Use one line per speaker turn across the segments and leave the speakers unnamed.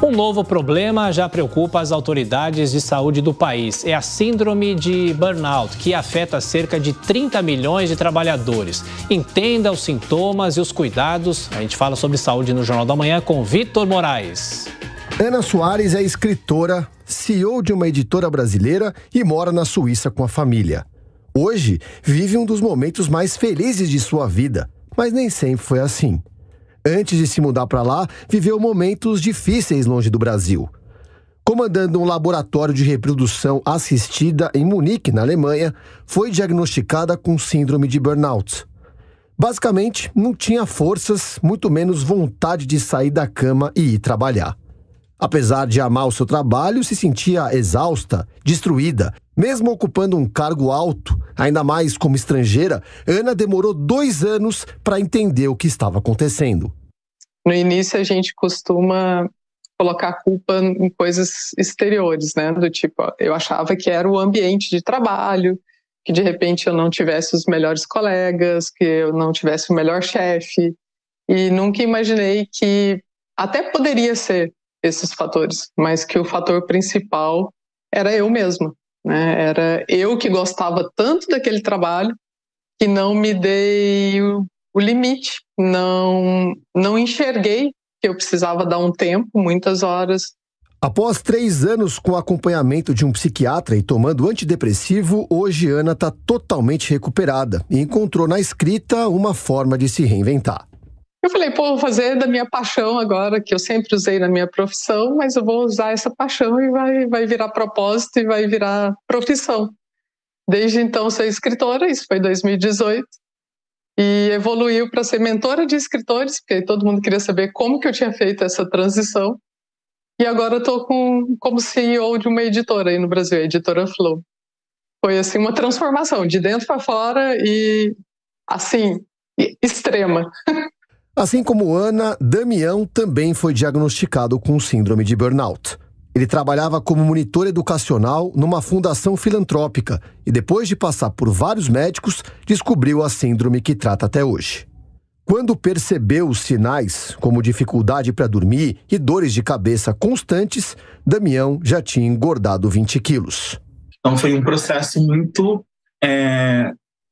Um novo problema já preocupa as autoridades de saúde do país. É a síndrome de burnout, que afeta cerca de 30 milhões de trabalhadores. Entenda os sintomas e os cuidados. A gente fala sobre saúde no Jornal da Manhã com Vitor Moraes.
Ana Soares é escritora, CEO de uma editora brasileira e mora na Suíça com a família. Hoje, vive um dos momentos mais felizes de sua vida, mas nem sempre foi assim. Antes de se mudar para lá, viveu momentos difíceis longe do Brasil. Comandando um laboratório de reprodução assistida em Munique, na Alemanha, foi diagnosticada com síndrome de burnout. Basicamente, não tinha forças, muito menos vontade de sair da cama e ir trabalhar. Apesar de amar o seu trabalho, se sentia exausta, destruída. Mesmo ocupando um cargo alto, ainda mais como estrangeira, Ana demorou 2 anos para entender o que estava acontecendo.
No início, a gente costuma colocar a culpa em coisas exteriores, né? Do tipo, eu achava que era o ambiente de trabalho, que de repente eu não tivesse os melhores colegas, que eu não tivesse o melhor chefe. E nunca imaginei que até poderia ser esses fatores, mas que o fator principal era eu mesma, né? Era eu que gostava tanto daquele trabalho que não me dei o limite, não enxerguei que eu precisava dar um tempo, muitas horas.
Após 3 anos com acompanhamento de um psiquiatra e tomando antidepressivo, hoje Ana está totalmente recuperada e encontrou na escrita uma forma de se reinventar.
Eu falei, vou fazer da minha paixão agora, que eu sempre usei na minha profissão, mas eu vou usar essa paixão e vai virar propósito e vai virar profissão. Desde então, sou escritora, isso foi em 2018, e evoluiu para ser mentora de escritores, porque aí todo mundo queria saber como que eu tinha feito essa transição. E agora eu estou como CEO de uma editora aí no Brasil, a Editora Flow. Foi assim uma transformação, de dentro para fora e assim, extrema.
Assim como Ana, Damião também foi diagnosticado com síndrome de burnout. Ele trabalhava como monitor educacional numa fundação filantrópica e, depois de passar por vários médicos, descobriu a síndrome que trata até hoje. Quando percebeu os sinais, como dificuldade para dormir e dores de cabeça constantes, Damião já tinha engordado 20 quilos.
Então foi um processo muito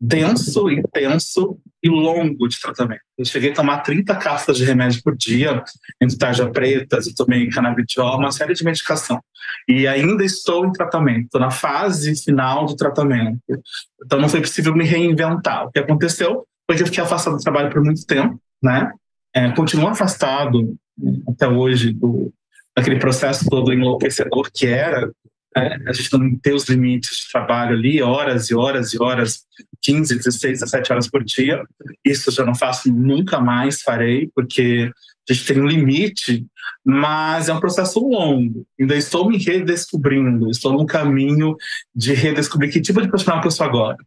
denso, intenso e longo de tratamento. Eu cheguei a tomar 30 cápsulas de remédio por dia, entre tarja pretas, eu tomei canabidiol, uma série de medicação. E ainda estou em tratamento, estou na fase final do tratamento. Então não foi possível me reinventar. O que aconteceu foi que eu fiquei afastado do trabalho por muito tempo, né? Continuo afastado até hoje daquele processo todo enlouquecedor que era a gente não ter os limites de trabalho ali, horas e horas e horas, 15, 16, 17 horas por dia. Isso eu já não faço, nunca mais farei, porque a gente tem um limite, mas é um processo longo. Ainda estou me redescobrindo, estou num caminho de redescobrir que tipo de profissional que eu sou agora.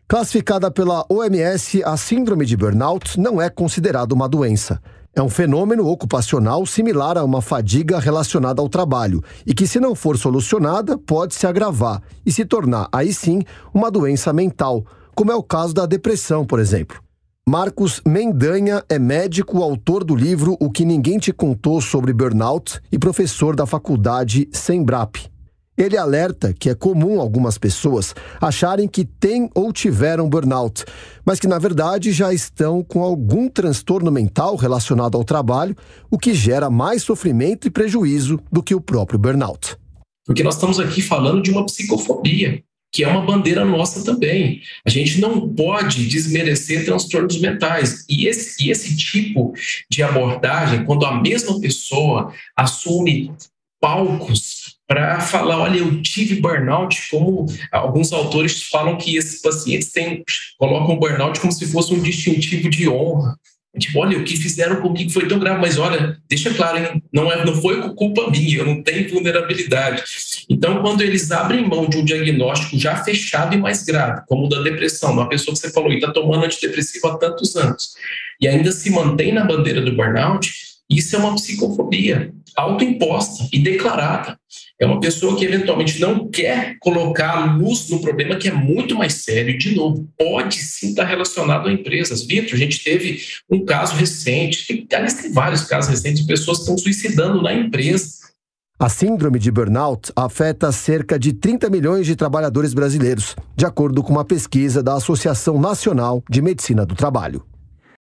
Classificada pela OMS, a síndrome de burnout não é considerada uma doença. É um fenômeno ocupacional similar a uma fadiga relacionada ao trabalho e que, se não for solucionada, pode se agravar e se tornar, aí sim, uma doença mental, como é o caso da depressão, por exemplo. Marcos Mendanha é médico, autor do livro O que Ninguém Te Contou sobre Burnout e professor da faculdade Sembrap. Ele alerta que é comum algumas pessoas acharem que têm ou tiveram burnout, mas que na verdade já estão com algum transtorno mental relacionado ao trabalho, o que gera mais sofrimento e prejuízo do que o próprio burnout.
Porque nós estamos aqui falando de uma psicofobia, que é uma bandeira nossa também. A gente não pode desmerecer transtornos mentais. E esse tipo de abordagem, quando a mesma pessoa assume palcos para falar, olha, eu tive burnout, como alguns autores falam que esses pacientes colocam o burnout como se fosse um distintivo de honra. Tipo, olha, o que fizeram comigo foi tão grave, mas olha, deixa claro, hein? Não foi culpa minha, eu não tenho vulnerabilidade. Então, quando eles abrem mão de um diagnóstico já fechado e mais grave, como o da depressão, uma pessoa que você falou, e está tomando antidepressivo há tantos anos, e ainda se mantém na bandeira do burnout, isso é uma psicofobia autoimposta e declarada. É uma pessoa que eventualmente não quer colocar luz no problema, que é muito mais sério. De novo, pode sim estar relacionado a empresas. Vitor, a gente teve um caso recente, aliás, tem vários casos recentes de pessoas que estão suicidando na empresa,
A síndrome de burnout afeta cerca de 30 milhões de trabalhadores brasileiros, de acordo com uma pesquisa da Associação Nacional de Medicina do Trabalho.